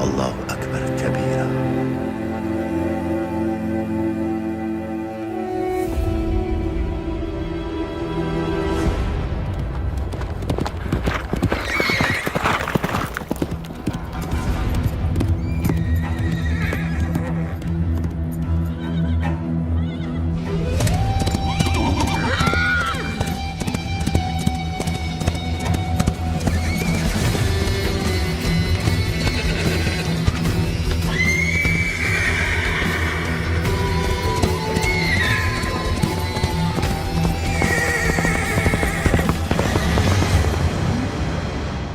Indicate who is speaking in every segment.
Speaker 1: Allahu Ekber kebira.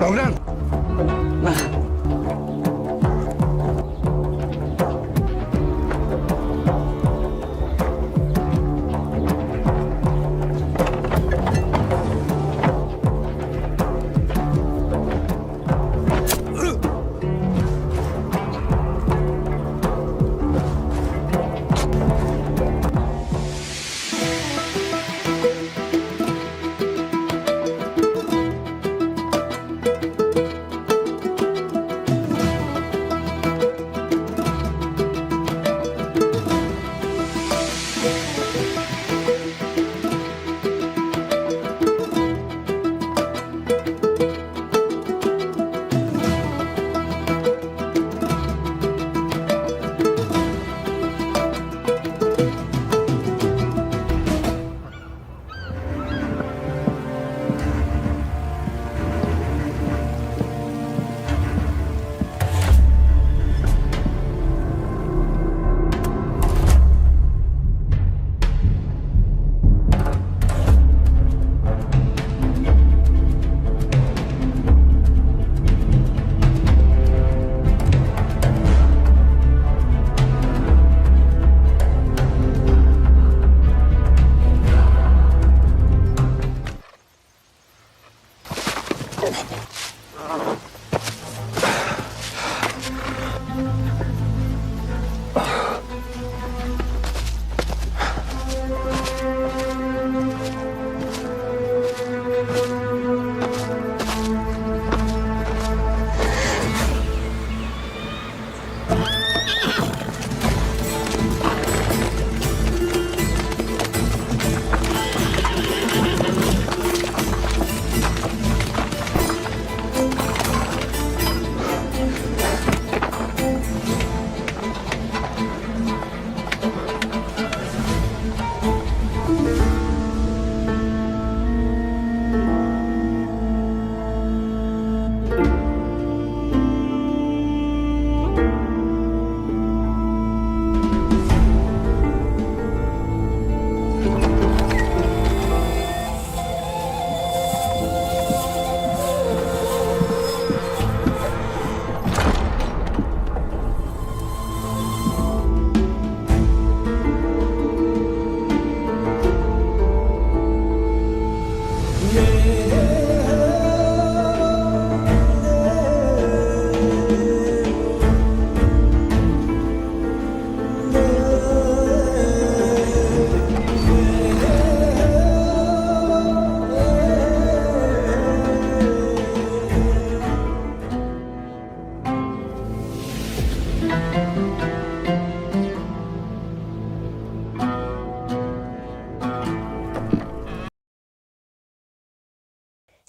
Speaker 2: Kavran!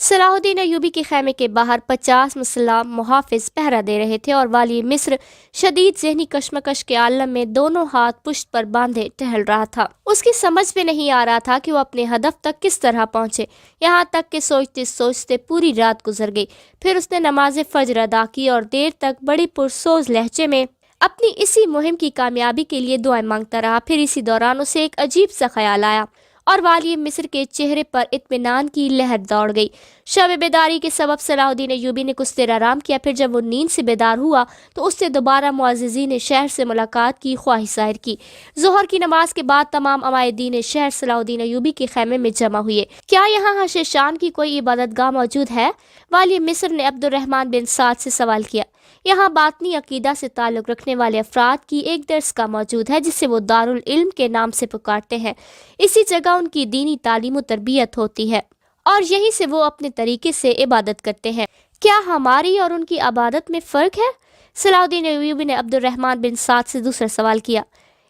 Speaker 3: صلاح الدین ایوبی کے خیمے کے باہر 50 مسلح محافظ پہرا دے رہے تھے اور والی مصر شدید ذہنی کشمکش کے عالم میں دونوں ہاتھ پشت پر باندھے ٹہل رہا تھا۔ اس کی سمجھ میں نہیں آ رہا تھا کہ وہ اپنے ہدف تک کس طرح پہنچے، یہاں تک کہ سوچتے سوچتے پوری رات گزر گئی۔ پھر اس نے نماز فجر ادا کی اور دیر تک بڑی پرسوز لہجے میں اپنی اسی مہم کی کامیابی کے لیے دعائیں مانگتا رہا۔ پھر اسی دوران اسے ایک عجیب سا خیال آیا اور والی مصر کے چہرے پر اطمینان کی لہر دوڑ گئی۔ شب بیداری کے سبب صلاح الدین ایوبی نے کچھ دیر آرام کیا، پھر جب وہ نیند سے بیدار ہوا تو اس نے دوبارہ معززین شہر سے ملاقات کی خواہش ظاہر کی۔ ظہر کی نماز کے بعد تمام عمائدین شہر صلاح الدین ایوبی کے خیمے میں جمع ہوئے۔ کیا یہاں حشیشان کی کوئی عبادت گاہ موجود ہے؟ والی مصر نے عبد الرحمن بن سعد سے سوال کیا۔ یہاں باطنی عقیدہ سے تعلق رکھنے والے افراد کی ایک درسگاہ موجود ہے جسے وہ دارالعلم کے نام سے پکارتے ہیں۔ اسی جگہ ان کی دینی تعلیم و تربیت ہوتی ہے اور یہیں سے وہ اپنے طریقے سے عبادت کرتے ہیں۔ کیا ہماری اور ان کی عبادت میں فرق ہے؟ صلاح الدین ایوبی نے عبد الرحمن بن سعد سے دوسرا سوال کیا۔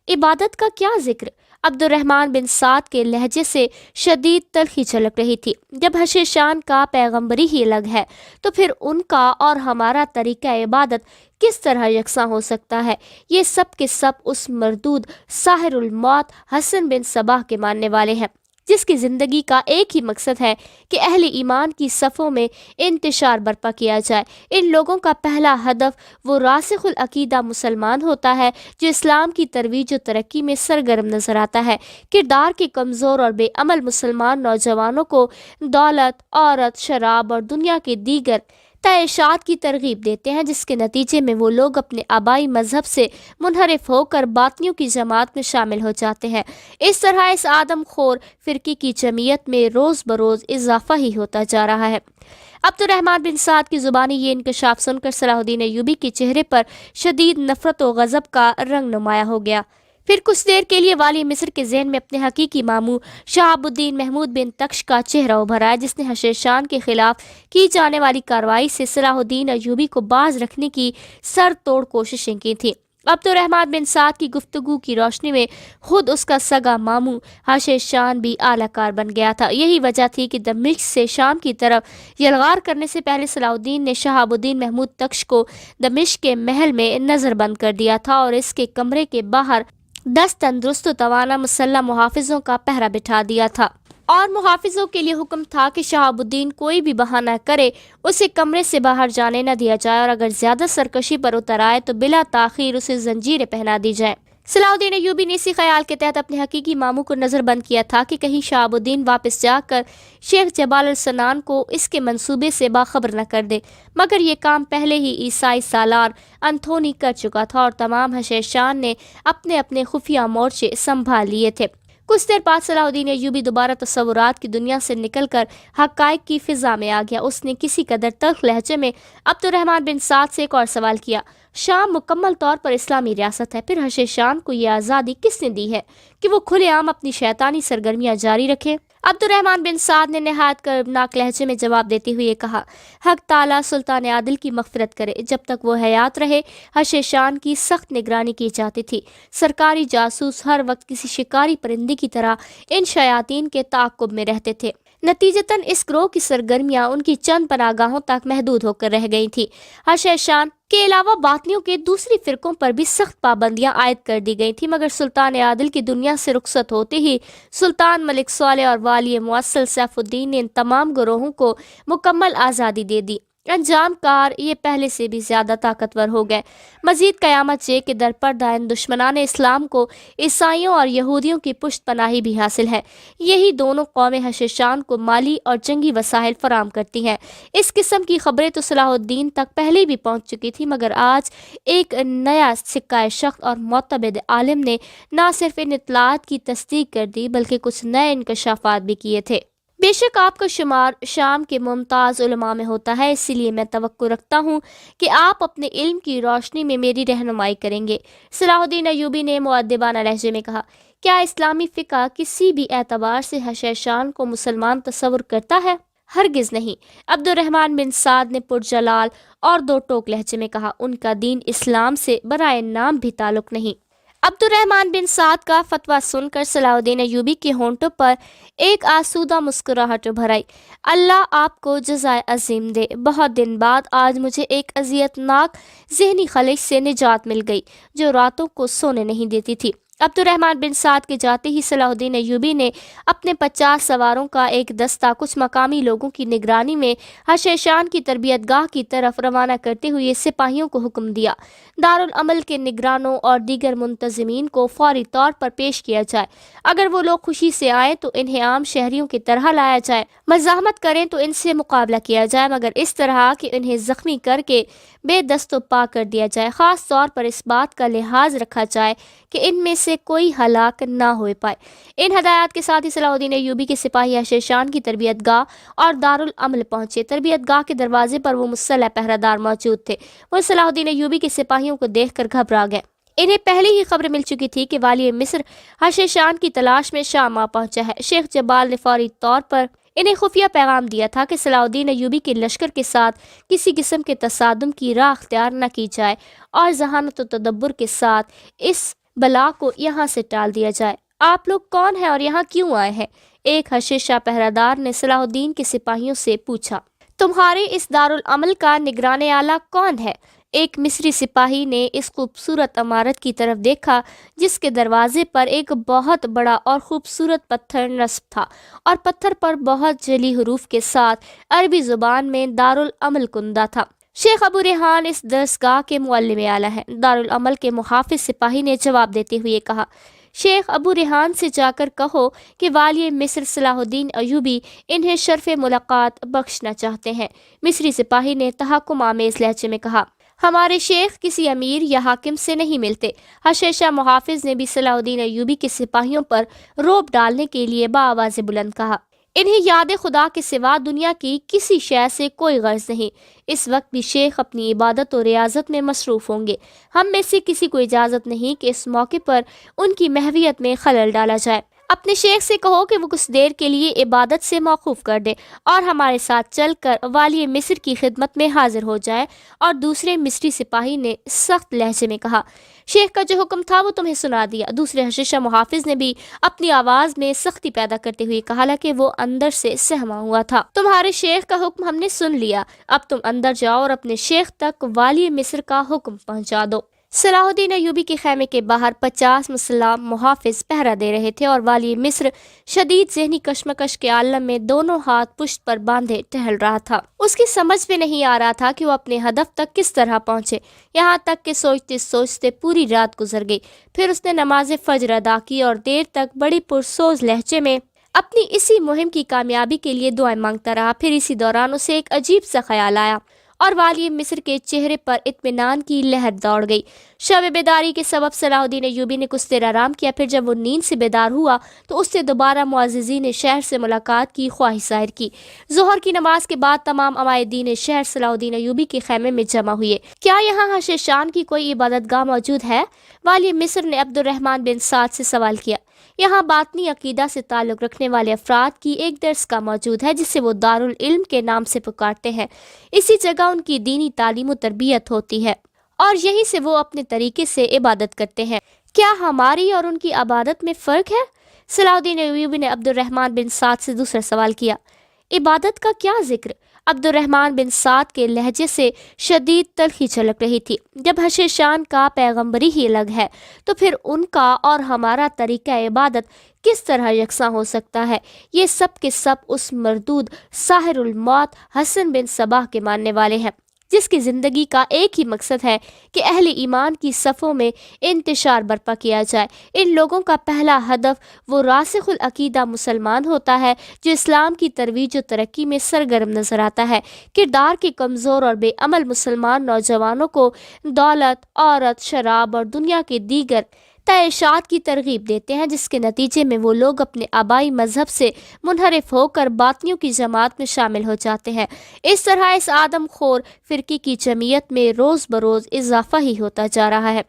Speaker 3: عبادت کا کیا ذکر؟ عبد الرحمن بن سعد کے لہجے سے شدید تلخی جھلک رہی تھی۔ جب حشیشان کا پیغمبری ہی الگ ہے تو پھر ان کا اور ہمارا طریقہ عبادت کس طرح یکساں ہو سکتا ہے؟ یہ سب کے سب اس مردود ساحر الموت حسن بن صباح کے ماننے والے ہیں جس کی زندگی کا ایک ہی مقصد ہے کہ اہل ایمان کی صفوں میں انتشار برپا کیا جائے۔ ان لوگوں کا پہلا ہدف وہ راسخ العقیدہ مسلمان ہوتا ہے جو اسلام کی ترویج و ترقی میں سرگرم نظر آتا ہے۔ کردار کے کمزور اور بے عمل مسلمان نوجوانوں کو دولت، عورت، شراب اور دنیا کے دیگر تعیشات کی ترغیب دیتے ہیں جس کے نتیجے میں وہ لوگ اپنے آبائی مذہب سے منحرف ہو کر باطنیوں کی جماعت میں شامل ہو جاتے ہیں۔ اس طرح اس آدم خور فرقے کی جمعیت میں روز بروز اضافہ ہی ہوتا جا رہا ہے۔ عبد الرحمن بن سعد کی زبانی یہ انکشاف سن کر صلاح الدین ایوبی کے چہرے پر شدید نفرت و غضب کا رنگ نمایاں ہو گیا۔ پھر کچھ دیر کے لیے والی مصر کے ذہن میں اپنے حقیقی ماموں شہاب الدین محمود بن تکش کا چہرہ ابھر آیا جس نے حشیشان کے خلاف کی جانے والی کارروائی سے صلاح الدین ایوبی کو باز رکھنے کی سر توڑ کوششیں کی تھیں۔ عبد الرحمن بن سعد کی گفتگو کی روشنی میں خود اس کا سگا ماموں حشیشان بھی اعلی کار بن گیا تھا۔ یہی وجہ تھی کہ دمشق سے شام کی طرف یلغار کرنے سے پہلے صلاح الدین نے شہاب الدین محمود تکش کو دمشق کے محل میں نظر بند کر دیا تھا اور اس کے کمرے کے باہر 10 تندرست و توانا مسلح محافظوں کا پہرا بٹھا دیا تھا اور محافظوں کے لیے حکم تھا کہ شہاب الدین کوئی بھی بہانہ کرے اسے کمرے سے باہر جانے نہ دیا جائے اور اگر زیادہ سرکشی پر اتر آئے تو بلا تاخیر اسے زنجیریں پہنا دی جائیں۔ صلاح الدین ایوبی نے اسی خیال کے تحت اپنے حقیقی ماموں کو نظر بند کیا تھا کہ کہیں شہاب الدین واپس جا کر شیخ جبال السنان کو اس کے منصوبے سے باخبر نہ کر دے، مگر یہ کام پہلے ہی عیسائی سالار انتھونی کر چکا تھا اور تمام حشیشان نے اپنے اپنے خفیہ مورچے سنبھال لیے تھے۔ کچھ دیر بعد صلاح الدین ایوبی دوبارہ تصورات کی دنیا سے نکل کر حقائق کی فضا میں آ گیا۔ اس نے کسی قدر تلخ لہجے میں عبد الرحمن بن سعد سے ایک اور سوال کیا۔ شام مکمل طور پر اسلامی ریاست ہے، پھر حشیشان کو یہ آزادی کس نے دی ہے کہ وہ کھلے عام اپنی شیطانی سرگرمیاں جاری رکھے؟ عبد الرحمن بن سعد نے نہایت کربناک لہجے میں جواب دیتے ہوئے کہا، حق تعالیٰ سلطان عادل کی مغفرت کرے، جب تک وہ حیات رہے حشیشان کی سخت نگرانی کی جاتی تھی۔ سرکاری جاسوس ہر وقت کسی شکاری پرندے کی طرح ان شیاطین کے تعاقب میں رہتے تھے۔ نتیجتاً اس گروہ کی سرگرمیاں ان کی چند پناہگاہوں تک محدود ہو کر رہ گئی تھیں۔ حشیشان کے علاوہ باطنیوں کے دوسری فرقوں پر بھی سخت پابندیاں عائد کر دی گئی تھیں، مگر سلطان عادل کی دنیا سے رخصت ہوتے ہی سلطان ملک صالح اور والی موصل سیف الدین نے ان تمام گروہوں کو مکمل آزادی دے دی۔ انجام کار یہ پہلے سے بھی زیادہ طاقتور ہو گئے۔ مزید قیامت یہ کہ در پردہ ان دشمنان اسلام کو عیسائیوں اور یہودیوں کی پشت پناہی بھی حاصل ہے۔ یہی دونوں قومیں حشیشان کو مالی اور جنگی وسائل فراہم کرتی ہیں۔ اس قسم کی خبریں تو صلاح الدین تک پہلے بھی پہنچ چکی تھی، مگر آج ایک نیا سکہ شخص اور معتبر عالم نے نہ صرف ان اطلاعات کی تصدیق کر دی بلکہ کچھ نئے انکشافات بھی کیے تھے۔ بے شک آپ کا شمار شام کے ممتاز علماء میں ہوتا ہے، اسی لیے میں توقع رکھتا ہوں کہ آپ اپنے علم کی روشنی میں میری رہنمائی کریں گے۔ صلاح الدین ایوبی نے مؤدبانہ لہجے میں کہا، کیا اسلامی فقہ کسی بھی اعتبار سے حشیشان کو مسلمان تصور کرتا ہے؟ ہرگز نہیں۔ عبد الرحمن بن سعد نے پرجلال اور دو ٹوک لہجے میں کہا، ان کا دین اسلام سے برائے نام بھی تعلق نہیں۔ عبد الرحمن بن سعد کا فتویٰ سن کر صلاح الدین ایوبی کے ہونٹوں پر ایک آسودہ مسکراہٹ ابھر آئی۔ اللہ آپ کو جزائے عظیم دے۔ بہت دن بعد آج مجھے ایک اذیت ناک ذہنی خلش سے نجات مل گئی جو راتوں کو سونے نہیں دیتی تھی۔ عبد الرحمن بن سعد کے جاتے ہی صلاح الدین ایوبی نے اپنے 50 سواروں کا ایک دستہ کچھ مقامی لوگوں کی نگرانی میں حشیشان کی تربیت گاہ کی طرف روانہ کرتے ہوئے سپاہیوں کو حکم دیا دارالعمل کے نگرانوں اور دیگر منتظمین کو فوری طور پر پیش کیا جائے۔ اگر وہ لوگ خوشی سے آئیں تو انہیں عام شہریوں کی طرح لایا جائے، مزاحمت کریں تو ان سے مقابلہ کیا جائے، مگر اس طرح کہ انہیں زخمی کر کے بے دست و پا کر دیا جائے۔ خاص طور پر اس بات کا لحاظ رکھا جائے کہ ان میں سے کوئی ہلاک نہ ہو پائے۔ ان ہدایات کے ساتھ ہی صلاح الدین ایوبی کے سپاہی حشیشان کی تربیت گاہ اور دارالعمل پہنچے۔ تربیت گاہ کے دروازے پر وہ مسلح پہرہ دار موجود تھے۔ وہ صلاح الدین ایوبی کے سپاہیوں کو دیکھ کر گھبرا گئے۔ انہیں پہلے ہی خبر مل چکی تھی کہ والی مصر حشیشان کی تلاش میں شام آ پہنچا ہے۔ شیخ جبال نے فوری طور پر انہیں خفیہ پیغام دیا تھا کہ صلاح الدین ایوبی کے لشکر کے ساتھ کسی قسم کے تصادم کی راہ اختیار نہ کی جائے اور ذہانت و تدبر کے ساتھ اس بلا کو یہاں سے ٹال دیا جائے۔ آپ لوگ کون ہیں اور یہاں کیوں آئے ہیں؟ ایک حشیشہ پہرہ دار نے صلاح الدین کے سپاہیوں سے پوچھا۔ تمہارے اس دارالعمل کا نگران اعلیٰ کون ہے؟ ایک مصری سپاہی نے اس خوبصورت عمارت کی طرف دیکھا جس کے دروازے پر ایک بہت بڑا اور خوبصورت پتھر نصب تھا اور پتھر پر بہت جلی حروف کے ساتھ عربی زبان میں دارالعمل کندہ تھا۔ شیخ ابو ریحان اس درسگاہ کے معلم اعلیٰ ہیں، دارالعمل کے محافظ سپاہی نے جواب دیتے ہوئے کہا۔ شیخ ابو ریحان سے جا کر کہو کہ والی مصر صلاح الدین ایوبی انہیں شرف ملاقات بخشنا چاہتے ہیں۔ مصری سپاہی نے تحکم آمیز لہجے میں کہا، ہمارے شیخ کسی امیر یا حاکم سے نہیں ملتے۔ حشیشہ محافظ نے بھی صلاح الدین ایوبی کے سپاہیوں پر رعب ڈالنے کے لیے بآواز بلند کہا، انہیں یاد خدا کے سوا دنیا کی کسی شے سے کوئی غرض نہیں۔ اس وقت بھی شیخ اپنی عبادت و ریاضت میں مصروف ہوں گے۔ ہم میں سے کسی کو اجازت نہیں کہ اس موقع پر ان کی محویت میں خلل ڈالا جائے۔ اپنے شیخ سے کہو کہ وہ کچھ دیر کے لیے عبادت سے موقوف کر دے اور ہمارے ساتھ چل کر والی مصر کی خدمت میں حاضر ہو جائے۔ اور دوسرے مصری سپاہی نے سخت لہجے میں کہا، شیخ کا جو حکم تھا وہ تمہیں سنا دیا۔ دوسرے حشیشہ محافظ نے بھی اپنی آواز میں سختی پیدا کرتے ہوئے کہا، حالانکہ وہ اندر سے سہما ہوا تھا، تمہارے شیخ کا حکم ہم نے سن لیا، اب تم اندر جاؤ اور اپنے شیخ تک والی مصر کا حکم پہنچا دو۔ صلاح الدین ایوبی کے خیمے کے باہر 50 مسلح محافظ پہرا دے رہے تھے اور والی مصر شدید ذہنی کشمکش کے عالم میں دونوں ہاتھ پشت پر باندھے ٹہل رہا تھا۔ اس کی سمجھ میں نہیں آ رہا تھا کہ وہ اپنے ہدف تک کس طرح پہنچے، یہاں تک کہ سوچتے سوچتے پوری رات گزر گئی۔ پھر اس نے نماز فجر ادا کی اور دیر تک بڑی پرسوز لہجے میں اپنی اسی مہم کی کامیابی کے لیے دعائیں مانگتا رہا۔ پھر اسی دوران اسے ایک عجیب سا خیال آیا اور والی مصر کے چہرے پر اطمینان کی لہر دوڑ گئی۔ شب بیداری کے سبب صلاح الدین ایوبی نے کچھ دیر آرام کیا، پھر جب وہ نیند سے بیدار ہوا تو اس سے دوبارہ معززین شہر سے ملاقات کی خواہش ظاہر کی۔ ظہر کی نماز کے بعد تمام عمائدین شہر صلاح الدین ایوبی کے خیمے میں جمع ہوئے۔ کیا یہاں حشیشان کی کوئی عبادت گاہ موجود ہے؟ والی مصر نے عبد الرحمن بن سعد سے سوال کیا۔ یہاں باطنی عقیدہ سے تعلق رکھنے والے افراد کی ایک درسگاہ موجود ہے جسے وہ دارالعلم کے نام سے پکارتے ہیں۔ اسی جگہ ان کی دینی تعلیم و تربیت ہوتی ہے اور یہیں سے وہ اپنے طریقے سے عبادت کرتے ہیں۔ کیا ہماری اور ان کی عبادت میں فرق ہے؟ صلاح الدین ایوبی نے عبد الرحمن بن سعد سے دوسرا سوال کیا۔ عبادت کا کیا ذکر؟ عبد الرحمن بن سعد کے لہجے سے شدید تلخی جھلک رہی تھی۔ جب حشیشان کا پیغمبری ہی الگ ہے تو پھر ان کا اور ہمارا طریقہ عبادت کس طرح یکساں ہو سکتا ہے؟ یہ سب کے سب اس مردود ساحر الموت حسن بن صباح کے ماننے والے ہیں جس کی زندگی کا ایک ہی مقصد ہے کہ اہل ایمان کی صفوں میں انتشار برپا کیا جائے۔ ان لوگوں کا پہلا ہدف وہ راسخ العقیدہ مسلمان ہوتا ہے جو اسلام کی ترویج و ترقی میں سرگرم نظر آتا ہے۔ کردار کے کمزور اور بے عمل مسلمان نوجوانوں کو دولت، عورت، شراب اور دنیا کے دیگر تعیشات کی ترغیب دیتے ہیں، جس کے نتیجے میں وہ لوگ اپنے آبائی مذہب سے منحرف ہو کر باطنیوں کی جماعت میں شامل ہو جاتے ہیں۔ اس طرح اس آدم خور فرقے کی جمعیت میں روز بروز اضافہ ہی ہوتا جا رہا ہے۔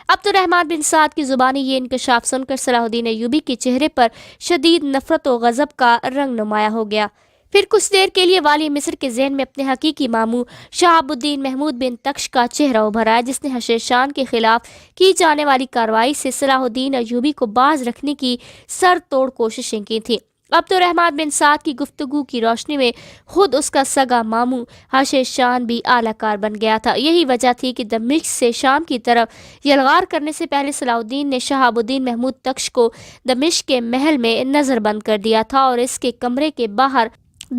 Speaker 3: عبد الرحمن بن سعد کی زبانی یہ انکشاف سن کر صلاح الدین ایوبی کے چہرے پر شدید نفرت و غضب کا رنگ نمایاں ہو گیا۔ پھر کچھ دیر کے لیے والی مصر کے ذہن میں اپنے حقیقی ماموں شہاب الدین محمود بن تکش کا چہرہ ابھر آیا، جس نے حشیشان کے خلاف کی جانے والی کارروائی سے صلاح الدین ایوبی کو باز رکھنے کی سر توڑ کوششیں کی تھیں۔ عبد الرحمن بن سعد کی گفتگو کی روشنی میں خود اس کا سگا ماموں حشیشان بھی اعلی کار بن گیا تھا۔ یہی وجہ تھی کہ دمشق سے شام کی طرف یلغار کرنے سے پہلے صلاح الدین نے شہاب الدین محمود تکش کو دمشق کے محل میں نظر بند کر دیا تھا اور اس کے کمرے کے باہر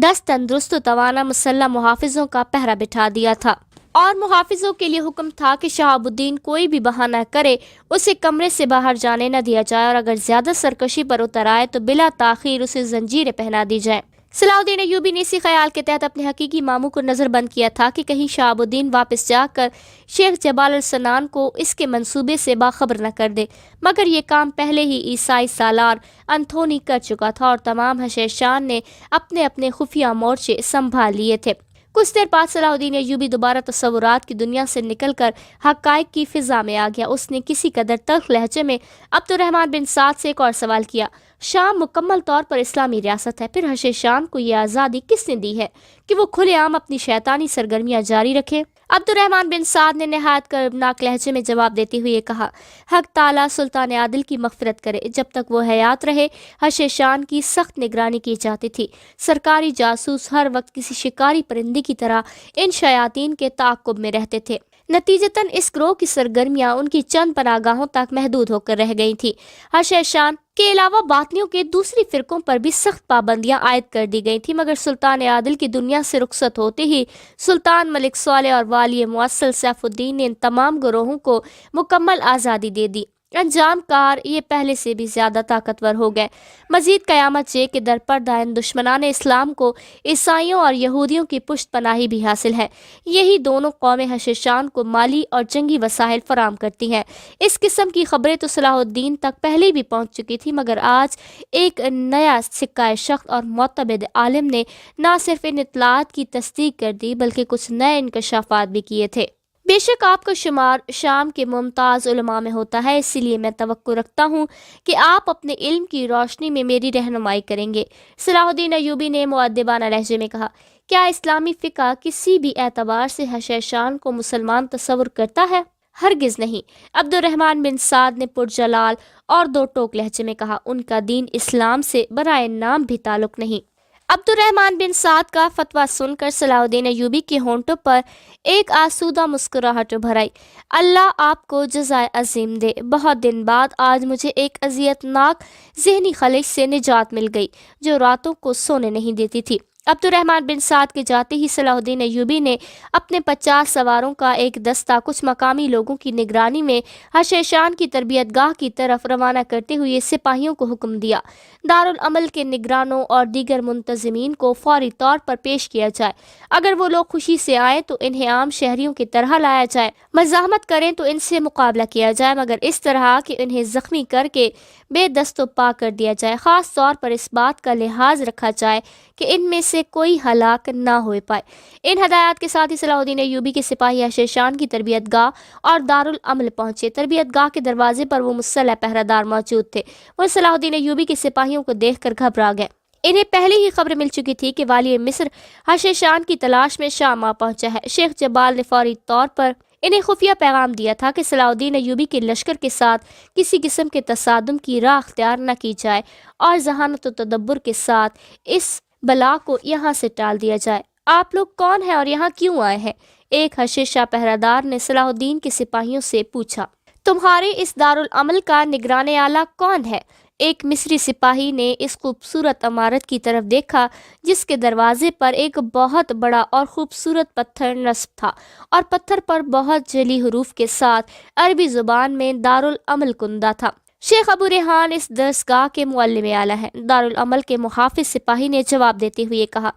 Speaker 3: 10 تندرست و توانا مسلح محافظوں کا پہرا بٹھا دیا تھا، اور محافظوں کے لیے حکم تھا کہ شہاب الدین کوئی بھی بہانہ کرے اسے کمرے سے باہر جانے نہ دیا جائے، اور اگر زیادہ سرکشی پر اتر آئے تو بلا تاخیر اسے زنجیریں پہنا دی جائیں۔ صلاح الدین ایوبی نے اسی خیال کے تحت اپنے حقیقی ماموں کو نظر بند کیا تھا کہ کہیں شہاب الدین واپس جا کر شیخ جبال السنان کو اس کے منصوبے سے باخبر نہ کر دے، مگر یہ کام پہلے ہی عیسائی سالار انتھونی کر چکا تھا اور تمام حشیشان نے اپنے اپنے خفیہ مورچے سنبھال لیے تھے۔ کچھ دیر بعد صلاح الدین ایوبی دوبارہ تصورات کی دنیا سے نکل کر حقائق کی فضا میں آ گیا۔ اس نے کسی قدر تلخ لہجے میں عبد الرحمن بن سعد سے ایک اور سوال کیا۔ شام مکمل طور پر اسلامی ریاست ہے، پھر حشیشان کو یہ آزادی کس نے دی ہے کہ وہ کھلے عام اپنی شیطانی سرگرمیاں جاری رکھے؟ عبد الرحمن بن سعد نے نہایت کربناک لہجے میں جواب دیتے ہوئے کہا، حق تعالیٰ سلطان عادل کی مغفرت کرے، جب تک وہ حیات رہے حشیشان کی سخت نگرانی کی جاتی تھی۔ سرکاری جاسوس ہر وقت کسی شکاری پرندے کی طرح ان شیاطین کے تعاقب میں رہتے تھے۔ نتیجتاً اس گروہ کی سرگرمیاں ان کی چند پناہگاہوں تک محدود ہو کر رہ گئی تھیں۔ حشیشان کے علاوہ باطنیوں کے دوسری فرقوں پر بھی سخت پابندیاں عائد کر دی گئی تھیں، مگر سلطان عادل کی دنیا سے رخصت ہوتے ہی سلطان ملک صالح اور والی موصل سیف الدین نے ان تمام گروہوں کو مکمل آزادی دے دی۔ انجام کار یہ پہلے سے بھی زیادہ طاقتور ہو گئے۔ مزید قیامت یہ کہ در پردہ ان دشمنان اسلام کو عیسائیوں اور یہودیوں کی پشت پناہی بھی حاصل ہے۔ یہی دونوں قومیں حشیشان کو مالی اور جنگی وسائل فراہم کرتی ہیں۔ اس قسم کی خبریں تو صلاح الدین تک پہلے بھی پہنچ چکی تھی، مگر آج ایک نیا سکہ شخص اور معتمد عالم نے نہ صرف ان اطلاعات کی تصدیق کر دی بلکہ کچھ نئے انکشافات بھی کیے تھے۔ بے شک آپ کا شمار شام کے ممتاز علماء میں ہوتا ہے، اسی لیے میں توقع رکھتا ہوں کہ آپ اپنے علم کی روشنی میں میری رہنمائی کریں گے۔ صلاح الدین ایوبی نے مؤدبانہ لہجے میں کہا، کیا اسلامی فقہ کسی بھی اعتبار سے حشیشان کو مسلمان تصور کرتا ہے؟ ہرگز نہیں۔ عبد الرحمن بن سعد نے پرجلال اور دو ٹوک لہجے میں کہا، ان کا دین اسلام سے برائے نام بھی تعلق نہیں۔ عبد الرحمن بن سعد کا فتویٰ سن کر صلاح الدین ایوبی کے ہونٹوں پر ایک آسودہ مسکراہٹ ابھر آئی۔ اللہ آپ کو جزائے عظیم دے۔ بہت دن بعد آج مجھے ایک اذیت ناک ذہنی خلش سے نجات مل گئی جو راتوں کو سونے نہیں دیتی تھی۔ عبد الرحمن بن سعد کے جاتے ہی صلاح الدین ایوبی نے اپنے 50 سواروں کا ایک دستہ کچھ مقامی لوگوں کی نگرانی میں حشیشان کی تربیت گاہ کی طرف روانہ کرتے ہوئے سپاہیوں کو حکم دیا، دارالعمل کے نگرانوں اور دیگر منتظمین کو فوری طور پر پیش کیا جائے۔ اگر وہ لوگ خوشی سے آئیں تو انہیں عام شہریوں کی طرح لایا جائے، مزاحمت کریں تو ان سے مقابلہ کیا جائے، مگر اس طرح کہ انہیں زخمی کر کے بے دست و پا کر دیا جائے۔ خاص طور پر اس بات کا لحاظ رکھا جائے کہ ان میں سے کوئی ہلاک نہ ہو پائے۔ ان ہدایات کے ساتھ ہی صلاح الدین ایوبی کے سپاہی حشیشان کی تربیت گاہ اور دارالعمل پہنچے۔ تربیت گاہ کے دروازے پر وہ مسلح پہرہ دار موجود تھے۔ وہ صلاح الدین ایوبی کے سپاہیوں کو دیکھ کر گھبرا گئے۔ انہیں پہلے ہی خبر مل چکی تھی کہ والی مصر حشیشان کی تلاش میں شام آ پہنچا ہے۔ شیخ جبال نے فوری طور پر انہیں خفیہ پیغام دیا تھا کہ صلاح الدین ایوبی کے لشکر کے ساتھ کسی قسم کے تصادم کی راہ اختیار نہ کی جائے اور ذہانت و تدبر کے ساتھ اس بلا کو یہاں سے ٹال دیا جائے۔ آپ لوگ کون ہیں اور یہاں کیوں آئے ہیں؟ ایک حشیشہ پہرہ دار نے صلاح الدین کے سپاہیوں سے پوچھا۔ تمہارے اس دارالعمل کا نگران اعلیٰ کون ہے؟ ایک مصری سپاہی نے اس خوبصورت عمارت کی طرف دیکھا جس کے دروازے پر ایک بہت بڑا اور خوبصورت پتھر نصب تھا اور پتھر پر بہت جلی حروف کے ساتھ عربی زبان میں دارالعمل کندہ تھا۔ شیخ ابو ریحان اس درسگاہ کے معلم اعلیٰ ہیں، دارالعمل کے محافظ سپاہی نے جواب دیتے ہوئے کہا۔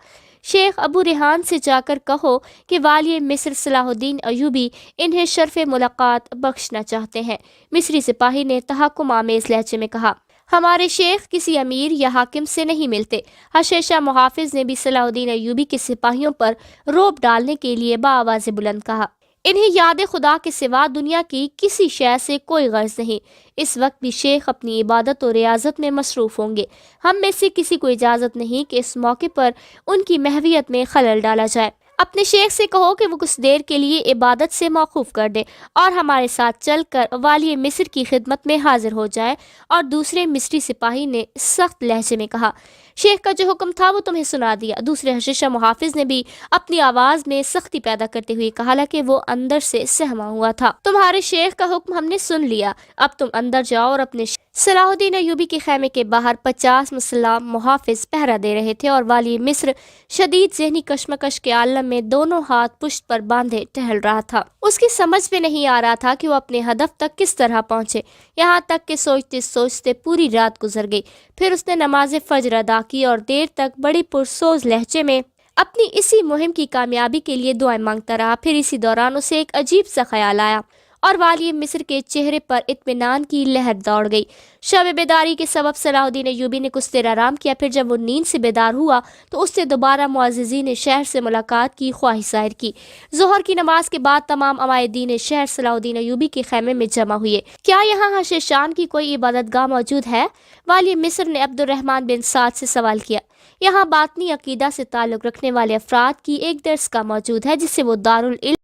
Speaker 3: شیخ ابو ریحان سے جا کر کہو کہ والی مصر صلاح الدین ایوبی انہیں شرف ملاقات بخشنا چاہتے ہیں۔ مصری سپاہی نے تحکم آمیز لہجے میں کہا، ہمارے شیخ کسی امیر یا حاکم سے نہیں ملتے۔ حشیشہ محافظ نے بھی صلاح الدین ایوبی کے سپاہیوں پر روب ڈالنے کے لیے بآواز بلند کہا، انہیں یاد خدا کے سوا دنیا کی کسی شے سے کوئی غرض نہیں۔ اس وقت بھی شیخ اپنی عبادت و ریاضت میں مصروف ہوں گے۔ ہم میں سے کسی کو اجازت نہیں کہ اس موقع پر ان کی محویت میں خلل ڈالا جائے۔ اپنے شیخ سے کہو کہ وہ کچھ دیر کے لیے عبادت سے موقوف کر دے اور ہمارے ساتھ چل کر والی مصر کی خدمت میں حاضر ہو جائے۔ اور دوسرے مصری سپاہی نے سخت لہجے میں کہا، شیخ کا جو حکم تھا وہ تمہیں سنا دیا۔ دوسرے حشیشہ محافظ نے بھی اپنی آواز میں سختی پیدا کرتے ہوئے کہا، حالانکہ وہ اندر سے سہما ہوا تھا، تمہارے شیخ کا حکم ہم نے سن لیا، اب تم اندر جاؤ اور اپنے صلاح الدین ایوبی کے خیمے کے باہر 50 مسلح محافظ پہرا دے رہے تھے اور والی مصر شدید ذہنی کشمکش کے عالم میں دونوں ہاتھ پشت پر باندھے ٹہل رہا تھا۔ اس کی سمجھ میں نہیں آ رہا تھا کہ وہ اپنے ہدف تک کس طرح پہنچے، یہاں تک کہ سوچتے سوچتے پوری رات گزر گئی۔ پھر اس نے نماز فجر ادا کی اور دیر تک بڑی پرسوز لہجے میں اپنی اسی مہم کی کامیابی کے لیے دعائیں مانگتا رہا۔ پھر اسی دوران اسے ایک عجیب سا خیال آیا اور والی مصر کے چہرے پر اطمینان کی لہر دوڑ گئی۔ شب بیداری کے سبب صلاح الدین ایوبی نے کچھ دیر آرام کیا، پھر جب وہ نیند سے بیدار ہوا تو اس نے دوبارہ معززین شہر سے ملاقات کی خواہش ظاہر کی۔ ظہر کی نماز کے بعد تمام عمائدین شہر صلاح الدین ایوبی کے خیمے میں جمع ہوئے۔ کیا یہاں حشیشان کی کوئی عبادت گاہ موجود ہے؟ والی مصر نے عبد الرحمن بن سعد سے سوال کیا۔ یہاں باطنی عقیدہ سے تعلق رکھنے والے افراد کی ایک درس گاہ موجود ہے جسے وہ دارالعلم